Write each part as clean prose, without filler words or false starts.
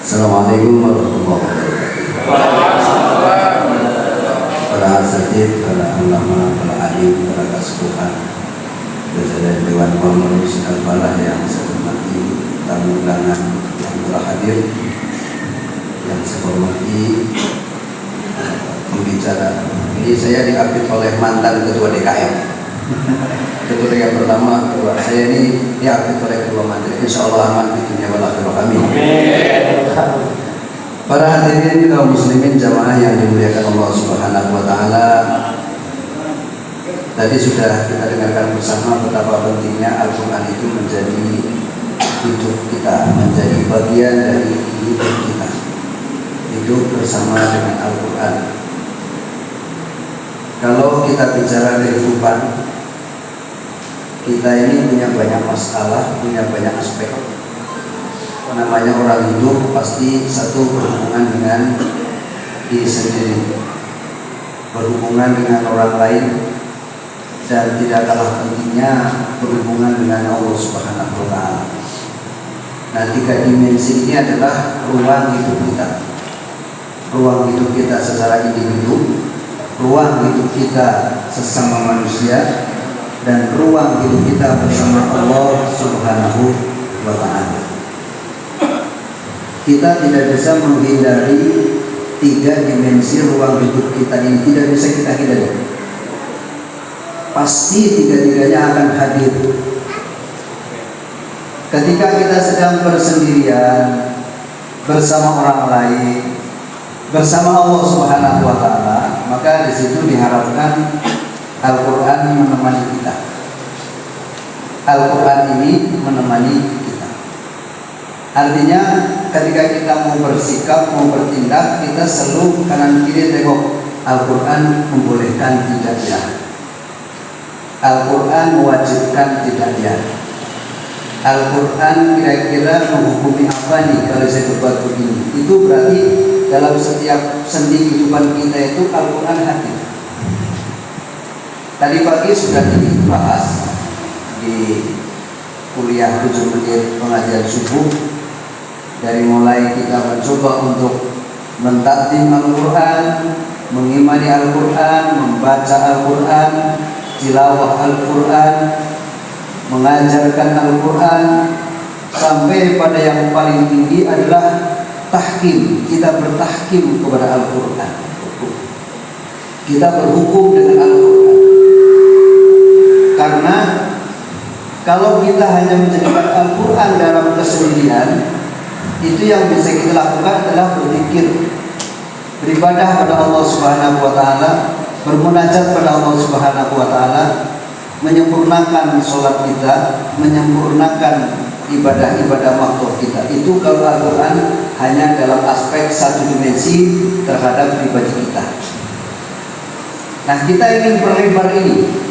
Assalamualaikum warahmatullahi wabarakatuh. Para asatid, para ulama, para alim, para kesepuhan, jajaran Dewan Pengurus Al-Falah yang saya hormati, tamu undangan yang telah hadir, yang saya hormati pembicara. Ini saya diapit oleh mantan ketua DKM. Ketua yang pertama, ketua saya ini diapit oleh ketua menteri. Insya Allah aman di dunia wal akhirah. Amin. Para hadirin kaum muslimin jamaah yang dimuliakan Allah Subhanahu wa taala. Tadi sudah kita dengarkan bersama betapa pentingnya Al-Qur'an itu menjadi hidup kita, menjadi bagian dari hidup kita. Hidup bersama dengan Al-Qur'an. Kalau kita bicara kehidupan, kita ini punya banyak masalah, punya banyak aspek. Namanya orang hidup pasti satu berhubungan dengan diri sendiri, berhubungan dengan orang lain, dan tidak kalah pentingnya berhubungan dengan Allah Subhanahu wa taala. Nah, tiga dimensi ini adalah ruang hidup kita. Ruang hidup kita secara individu, ruang hidup kita sesama manusia, dan ruang hidup kita bersama Allah Subhanahu wa taala. Kita tidak bisa menghindari tiga dimensi ruang hidup kita ini, tidak bisa kita hindari. Pasti tiga-tiganya akan hadir. Ketika kita sedang bersendirian bersama orang lain, bersama Allah Subhanahu wa taala, maka di situ diharapkan Al-Qur'an menemani kita. Al-Qur'an ini menemani kita. Artinya ketika kita mau bersikap, mau bertindak, kita selalu kanan kiri tengok. Al-Qur'an membolehkan tidak ya. Al-Qur'an mewajibkan tidak ya. Al-Qur'an kira-kira menghukumi apa nih kalau saya berbuat begini. Itu berarti dalam setiap sendi kehidupan kita itu Al-Qur'an hadir. Tadi pagi sudah dibahas di kuliah 7 menit pengajian subuh. Dari mulai kita mencoba untuk mentakdim Al-Quran, mengimani Al-Quran, membaca Al-Quran, tilawah Al-Quran, mengajarkan Al-Quran, sampai pada yang paling tinggi adalah tahkim. Kita bertahkim kepada Al-Quran. Kita berhukum dengan Al-Quran. Karena kalau kita hanya menjadikan Al-Quran dalam kesendirian, itu yang bisa kita lakukan adalah berzikir, beribadah pada Allah Subhanahu wa taala, bermunajat pada Allah Subhanahu wa taala, menyempurnakan sholat kita, menyempurnakan ibadah-ibadah makhluk kita. Itu kalau Al-Quran hanya dalam aspek satu dimensi terhadap pribadi kita. Nah, kita ingin perlebar ini.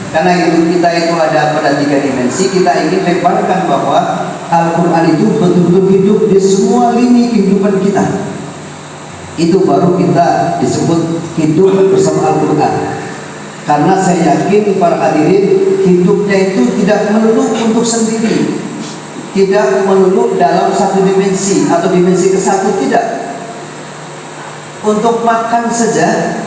Karena hidup kita itu ada pada tiga dimensi, kita ingin lebarkan bahwa Al-Quran itu betul-betul hidup di semua lini kehidupan kita. Itu baru kita disebut hidup bersama Al-Quran. Karena saya yakin para hadirin, hidupnya itu tidak melulu untuk sendiri, tidak melulu dalam satu dimensi atau dimensi ke satu, tidak. Untuk makan saja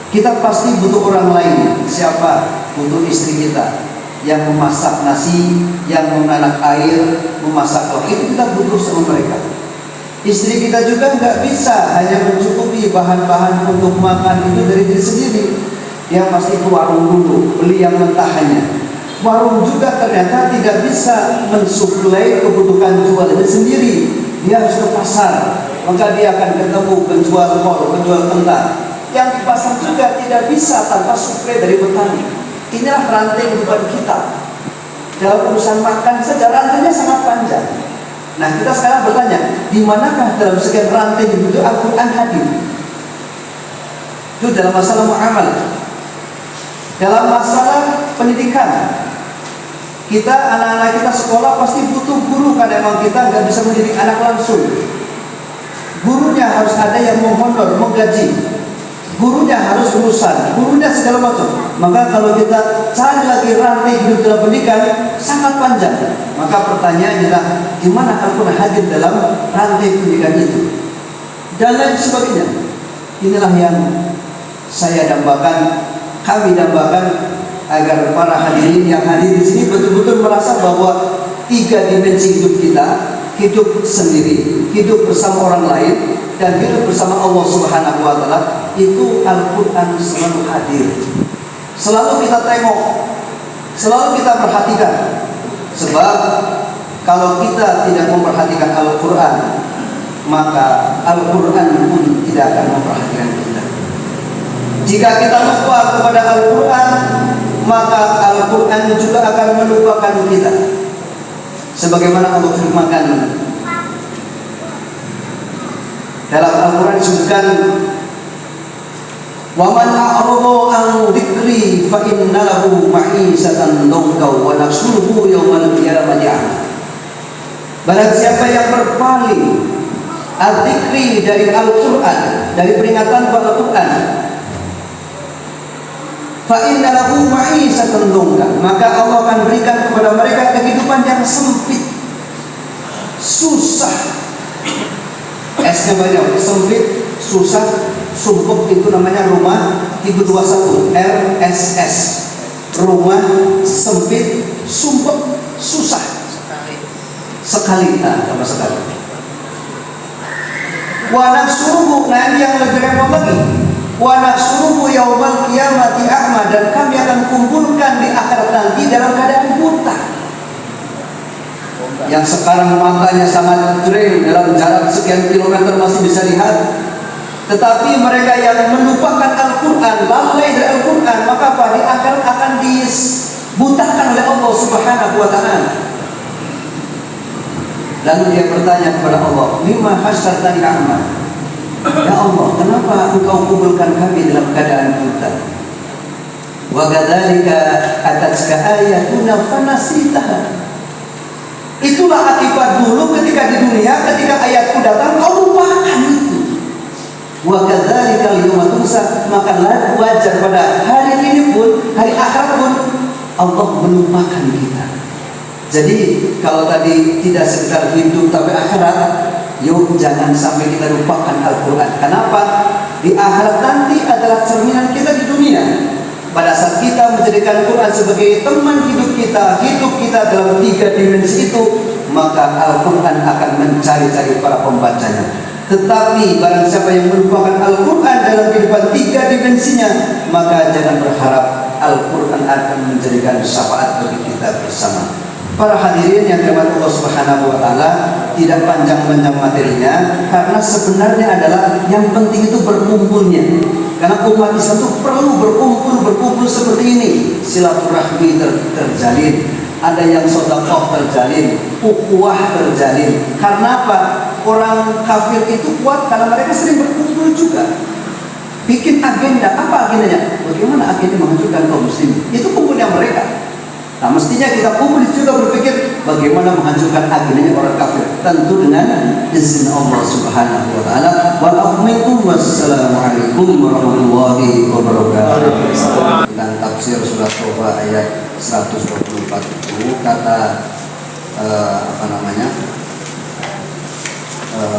kita pasti butuh orang lain. Siapa? Butuh istri kita yang memasak nasi, yang menanak air, memasak lauk. Itu kita butuh sama mereka. Istri kita juga nggak bisa hanya mencukupi bahan-bahan untuk makan itu dari diri sendiri. Dia pasti ke warung dulu, beli yang mentahannya. Warung juga ternyata tidak bisa mensuplai kebutuhan jualnya sendiri. Dia harus ke pasar, maka dia akan ketemu penjual kol, penjual kentang. Yang di pasar juga tidak bisa tanpa suplai dari petani. Inilah rantai kehidupan kita. Dalam urusan makan saja rantainya sangat panjang. Nah, kita sekarang bertanya, di manakah dalam sekian rantai itu Al-Quran hadir? Itu dalam masalah muamalah, dalam masalah pendidikan. Kita, anak-anak kita sekolah pasti butuh guru, karena memang kita nggak bisa mendidik anak langsung. Gurunya harus ada yang menghonor, menggaji. gurunya harus lulusan, gurunya segala macam. Maka kalau kita cari lagi rantai hidup dalam pendidikan sangat panjang. Maka pertanyaannya adalah gimana Al-Quran hadir dalam rantai pendidikan itu dan lain sebagainya. Inilah yang saya dambakan, kami dambakan, agar para hadirin yang hadir di sini betul-betul merasa bahwa 3 dimensi hidup kita, hidup sendiri, hidup bersama orang lain, dan hidup bersama Allah Subhanahu wa Ta'ala, itu Al-Quran selalu hadir. Selalu kita tengok, selalu kita perhatikan. Sebab kalau kita tidak memperhatikan Al-Quran, maka Al-Quran pun tidak akan memperhatikan kita. Jika kita lupa kepada Al-Quran, maka Al-Quran juga akan melupakan kita. Sebagaimana Allah firmankan dalam Al-Quran disebutkan, "Wa man a'rada an dzikri fa inna lahu ma'isatan dhanka wa nahsyuruhu yaumal qiyamati a'ma." Barang siapa yang berpaling al-dzikri dari Al-Quran, dari peringatan Al-Quran, fa inna lahu ma'isatan dhanka, maka Allah akan berikan kepada mereka kehidupan yang sempit, susah. S-nya banyak, sempit, susah, sumpuk, itu namanya rumah Ibu 21, RSS. Rumah sempit, sumpuk, susah. Sekali, tambah sekali. Wa nahsyuruhu, nah ini yang lebih repot lagi. Wa nahsyuruhu yaumal qiyamati a'ma, dan kami akan kumpulkan di akhirat nanti dalam keadaan buta. Yang sekarang matanya sangat jering, dalam jarak sekian kilometer masih bisa lihat, tetapi mereka yang melupakan Al-Quran, lalai dari Al-Quran, maka apa? Di akhirat akan dibutakan oleh Allah Subhanahu wa Ta'ala. Lalu dia bertanya kepada Allah, "Lima hasyartani a'ma?" Ya Allah, kenapa engkau kumpulkan kami dalam keadaan buta? Wa kadzalika atatka ayatuna fanasitaha. Itulah akibat dulu ketika di dunia, ketika ayatku datang kau lupakan itu. Wa kadzalika al-yawma tunsa, maka wajar pada hari ini pun, hari akhirat pun Allah melupakan kita. Jadi kalau tadi tidak sekedar hidup tapi akhirat, yuk jangan sampai kita lupakan Al-Quran. Kenapa? Di akhirat nanti adalah cerminan kita di dunia. Pada saat kita menjadikan Quran sebagai teman hidup kita dalam 3 dimensi itu, maka Al-Quran akan mencari-cari para pembacanya. Tetapi barang siapa yang melupakan Al-Quran dalam kehidupan 3 dimensinya, maka jangan berharap Al-Quran akan menjadikan syafaat bagi kita bersama. Para hadirin yang dirahmati Allah Subhanahu wa Ta'ala, tidak panjang-panjang materinya, karena sebenarnya adalah yang penting itu berkumpulnya. Karena umat Islam itu perlu berkumpul seperti ini. Silaturahmi terjalin, ada yang sedekah terjalin, ukhuwah terjalin. Karena apa? Orang kafir itu kuat karena mereka sering berkumpul juga. Bikin agenda, apa agendanya? Bagaimana agenda menghancurkan kaum muslim? Itu kumpulnya mereka. Nah, mestinya kita kumpul juga berpikir bagaimana menghancurkan agendanya orang kafir, tentu dengan izin Allah Subhanahu wa Ta'ala. Wassalamualaikum warahmatullahi wabarakatuh. Dan tafsir surat Toba ayat 124 itu kata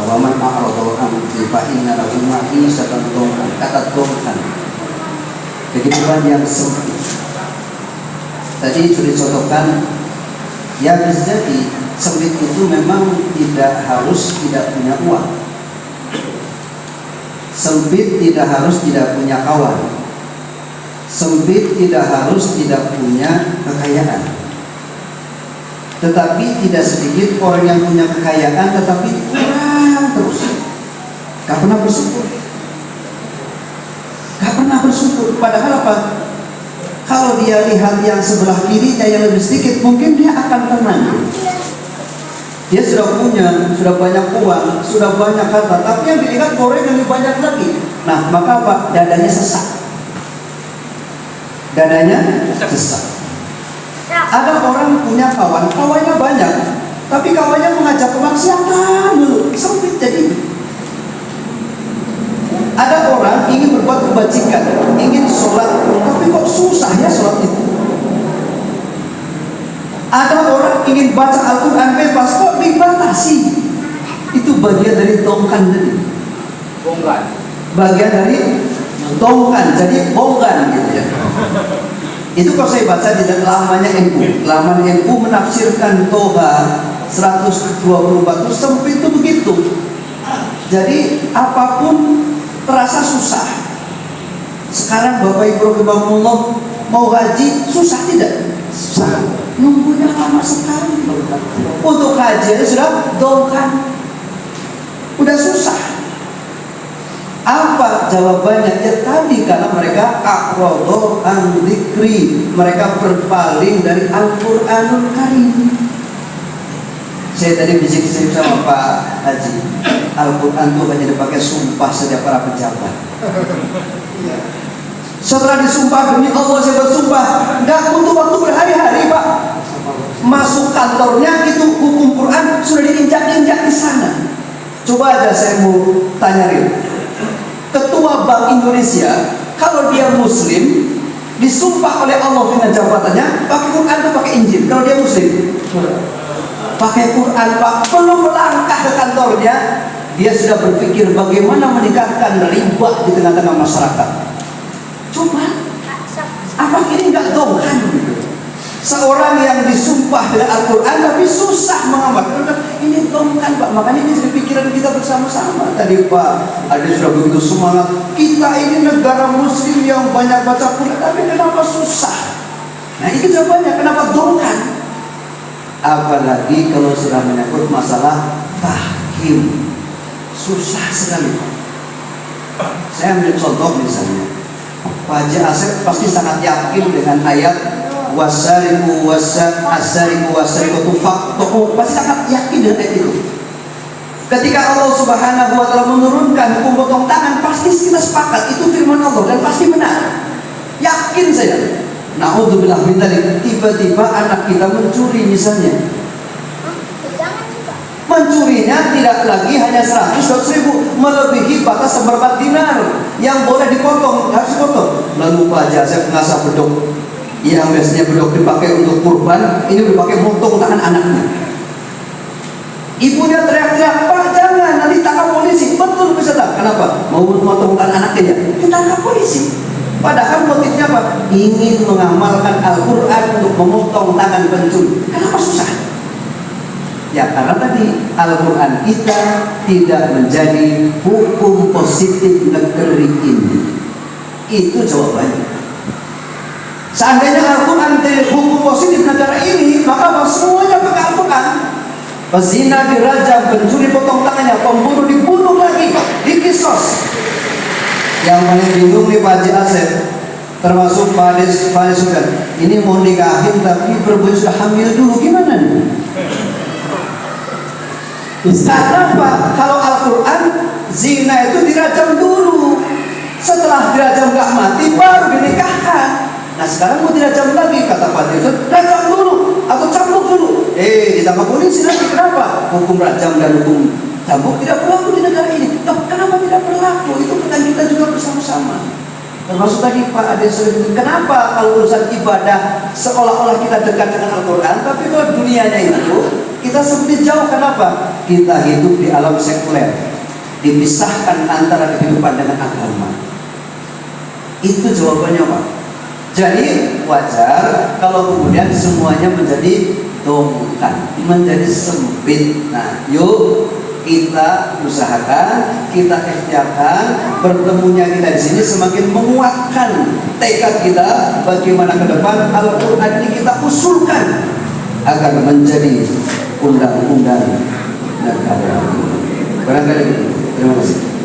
waman a'rada an fa inna lahu ma'isatan dhankan, kata dhankan, kehidupan yang sempit. Tadi sudah dicontohkan, ya bisa jadi sempit itu memang tidak harus tidak punya uang. Sempit tidak harus tidak punya kawan. Sempit tidak harus tidak punya kekayaan. Tetapi tidak sedikit orang yang punya kekayaan tetapi kurang terus. Gak pernah bersyukur. Gak pernah bersyukur. Padahal apa? Kalau dia lihat yang sebelah kirinya yang lebih sedikit, mungkin dia akan tenang. Dia sudah punya, sudah banyak uang, sudah banyak harta, tapi yang dilihat orang yang lebih banyak lagi. Nah, maka apa? Dadanya sesak. Dadanya sesak. Ada orang punya kawan, kawannya banyak, tapi kawannya mengajak kemaksiatan dulu, sempit jadi. Ada orang ingin berbuat kebajikan baca Al-Quran bebas, kok dibatasi? Itu bagian dari dongkan tadi. Bongkar. Bagian dari dongkan, jadi bongkan gitu ya. Itu kalau saya baca di lamanya NU, laman NU menafsirkan Toha 124 itu sampai itu begitu. Jadi apapun terasa susah. Sekarang Bapak Ibu rahimahumullah mau haji susah tidak? Susah. Nunggunya lama sekali. Untuk haji itu sudah dongkan. Udah susah. Apa jawabannya? Ya tadi karena mereka aqradu an dzikri, mereka berpaling dari Al-Qur'anul Karim. Saya tadi bisik-bisik sama Pak Haji, Al-Quran itu hanya dipakai sumpah saja para pejabat. Setelah disumpah demi Allah saya bersumpah, nggak butuh waktu berhari-hari Pak. Masuk kantornya itu hukum Quran sudah diinjak-injak di sana. Coba aja saya mau tanya Rin, Ketua Bank Indonesia kalau dia Muslim disumpah oleh Allah dengan jabatannya pakai Quran atau pakai Injil? Kalau dia Muslim pakai Quran Pak, belum melangkah ke kantornya dia sudah berpikir bagaimana meningkatkan riba di tengah-tengah masyarakat. Coba, apa ini nggak dongkan? Seorang yang disumpah dengan Al-Quran tapi susah mengamalkan, ini dongkan Pak. Makanya ini jadi pikiran kita bersama-sama. Tadi Pak Ade sudah begitu semangat, kita ini negara Muslim yang banyak baca Quran, tapi kenapa susah? Nah itu jawabannya, kenapa dongkan? Apalagi kalau sudah menyangkut masalah tahkim, susah sekali. Saya ambil contoh misalnya, Pak Haji Asep pasti sangat yakin dengan ayat wasariku wasariku faqtu, pasti sangat yakin dengan ayat itu. Ketika Allah Subhanahu wa taala menurunkan hukum potong tangan, pasti kita sepakat itu firman Allah dan pasti benar. Yakin saya. Naudzubillah min dzalik, tiba-tiba anak kita mencuri misalnya. Mencurinya tidak lagi hanya 100.000, melebihi batas seperempat dinar yang boleh dipotong, harus dipotong. Lalu Pak Haji saya mengasah bedok yang biasanya bedok dipakai untuk kurban, ini dipakai motong tangan anaknya. Ibunya teriak-teriak, Pak jangan, nanti tangkap polisi. Betul bisa tak? Kenapa? Mau motong tangan anaknya ya? Ditangkap polisi. Padahal motifnya apa? Ingin mengamalkan Al-Quran untuk memotong tangan pencuri. Kenapa susah? Ya karena tadi Al-Quran kita tidak menjadi hukum positif negeri ini. Itu jawabannya. Seandainya Al-Quran menjadi hukum positif negara ini, maka semuanya pakai Al-Quran. Pezina dirajam, pencuri potong tangannya, pembunuh dibunuh lagi, dikisos. Yang paling bingung nih Pak Haji Asep, termasuk Pak Ade sudah, ini mau nikahin tapi perempuan sudah hamil dulu, gimana nih? Karena apa? Kalau Al-Quran zina itu dirajam dulu, setelah dirajam gak mati baru dinikahkan. Nah sekarang mau dirajam lagi, kata Pak Haji, rajam dulu atau cambuk dulu. Ditangkap polisi nanti. Kenapa? Hukum rajam dan hukum cambuk tidak berlaku di negara ini. Kenapa tidak berlaku? Itu pertanyaan kita juga bersama-sama. Termasuk tadi Pak Ade sudah, kenapa kalau urusan ibadah seolah-olah kita dekat dengan Al-Quran, tapi kalau dunianya itu kita seperti jauh. Kenapa? Kita hidup di alam sekuler, dipisahkan antara kehidupan dengan agama. Itu jawabannya Pak. Jadi wajar kalau kemudian semuanya menjadi dongkan, menjadi sempit. Nah, yuk kita usahakan, kita ikhtiarkan, bertemunya kita di sini semakin menguatkan tekad kita bagaimana ke depan Al-Quran ini kita usulkan agar menjadi undang-undang negara. Barangkali terima kasih.